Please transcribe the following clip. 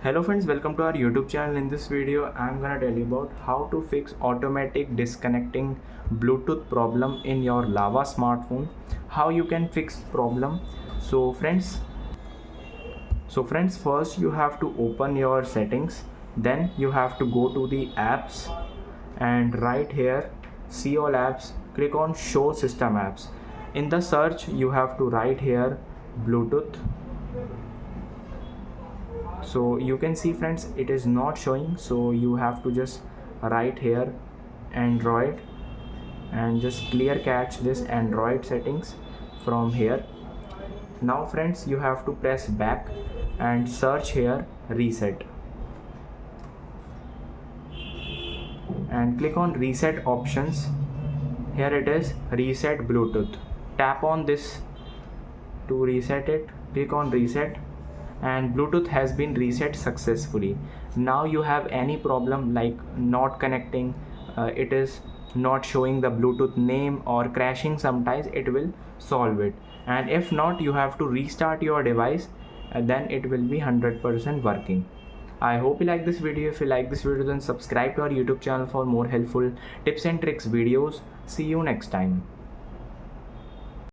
Hello friends, welcome to our YouTube channel. In this video I'm gonna tell you about how to fix automatic disconnecting Bluetooth problem in your Lava smartphone, how you can fix problem. So friends, first you have to open your settings, then you have to go to the apps, and right here see all apps, click on show system apps. In the search you have to write here Bluetooth. So you can see friends, it is not showing, so you have to just write here Android and just clear catch this Android settings from here. Now friends, you have to press back and search here reset and click on reset options. Here it is, reset Bluetooth. Tap on this to reset it. Click on reset and Bluetooth has been reset successfully. Now you have any problem like not connecting, it is not showing the Bluetooth name or crashing sometimes, it will solve it. And if not, you have to restart your device, then it will be 100% working. I hope you like this video. If you like this video, then subscribe to our YouTube channel for more helpful tips and tricks videos. See you next time.